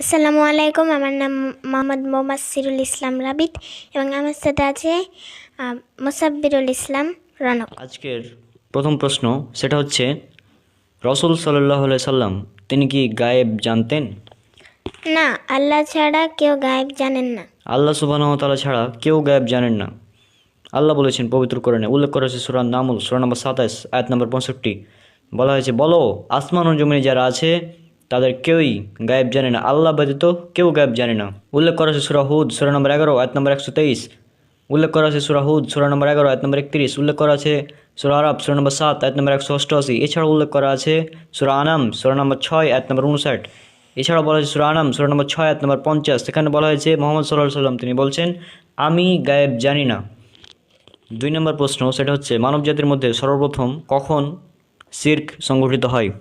আসসালামু আলাইকুম। আমার নাম মোহাম্মদ মোমাসসিরুল ইসলাম রাবিত এবং আমার সাথে আছে মোসাব্বিরুল ইসলাম রনক। আজকের প্রথম প্রশ্ন সেটা হচ্ছে রসুল সাল্লাল্লাহু আলাইহি সাল্লাম তিনি কি গায়েব জানতেন? না, আল্লাহ ছাড়া কেউ গায়েব জানেন না। আল্লাহ সুবহানাহু ওয়া তাআলা ছাড়া কেউ গায়েব জানেন না। আল্লাহ বলেছেন পবিত্র কোরআনে, উল্লেখ করা হয়েছে সূরা নামল সূরা নম্বর 27 আয়াত নম্বর 65। বলা হয়েছে, বলো আসমান ও জমিনে যারা আছে তাদের কেউই গায়েব জানে না, আল্লাহ ব্যতীত কেউ গায়েব জানে না। উল্লেখ করা হয়েছে সূরা হুদ সূরা নম্বর 11 আয়াত নম্বর 123। উল্লেখ করা আছে সূরা হুদ সূরা নম্বর 11 আয়াত নম্বর 31। উল্লেখ করা আছে সূরা আরাব সূরা নম্বর 7 আয়াত নম্বর 188। এছাড়াও উল্লেখ করা আছে সূরা আনাম সূরা নম্বর 6 আয়াত নম্বর 59। এছাড়াও বলা হয়েছে সূরা আনাম সূরা নম্বর 6 আয়াত নম্বর 50। সেখানে বলা হয়েছে মুহাম্মদ সাল্লাল্লাহু আলাইহি সাল্লাম তিনি বলছেন, আমি গায়েব জানি না। 2 নম্বর প্রশ্ন সেটা হচ্ছে মানব জাতির মধ্যে সর্বপ্রথম কখন শিরক সংগঠিত হয়?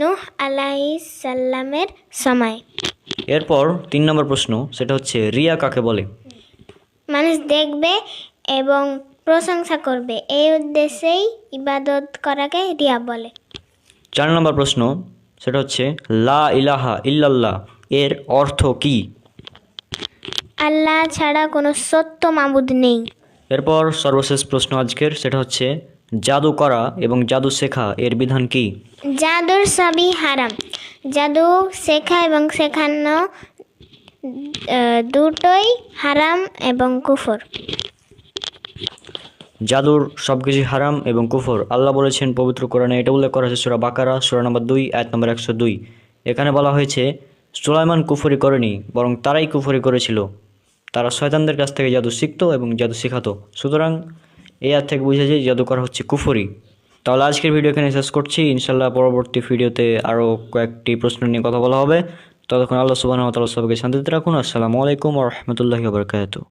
নূহ আলাইহিস সালামের সময়। এরপর 3 নম্বর প্রশ্ন সেটা হচ্ছে রিয়া কাকে বলে? মানুষ দেখবে এবং প্রশংসা করবে, এই উদ্দেশ্যেই ইবাদত করাকে রিয়া বলে। 4 নম্বর প্রশ্ন সেটা হচ্ছে লা ইলাহা ইল্লাল্লাহ এর অর্থ কি? আল্লাহ ছাড়া কোনো সত্য মাবুদ নেই। এরপর সর্বশেষ প্রশ্ন আজকের সেটা হচ্ছে জাদু করা এবং জাদু শেখা এর বিধান কি? জাদুর সবই হারাম। জাদু শেখা এবং শেখানো দুটোই হারাম এবং কুফর। জাদুর সব কিছু হারাম এবং কুফর আল্লাহ বলেছেন পবিত্র কোরআনে। এটা উল্লেখ করা হয়েছে সূরা বাকারা সূরা নম্বর 2 আয়াত নম্বর 102। এখানে বলা হয়েছে সুলাইমান কুফরি করেনি, বরং তারাই কুফরি করেছিল। তারা শয়তানদের কাছ থেকে জাদু শিখতো এবং জাদু শেখাতো। সুতরাং এই আয়াত থেকে বুঝা যায় জাদু করা হচ্ছে কুফরি। তাহলে আজকের ভিডিও এখানে শেষ করছি। ইনশাল্লাহ পরবর্তী ভিডিওতে আরও কয়েকটি প্রশ্ন নিয়ে কথা বলা হবে। ততক্ষণ আল্লাহ সুবহানাহু ওয়া তাআলা সবাইকে শান্তিতে রাখুন। আসসালামু আলাইকুম ওয়া রাহমাতুল্লাহি ওয়া বারাকাতুহু।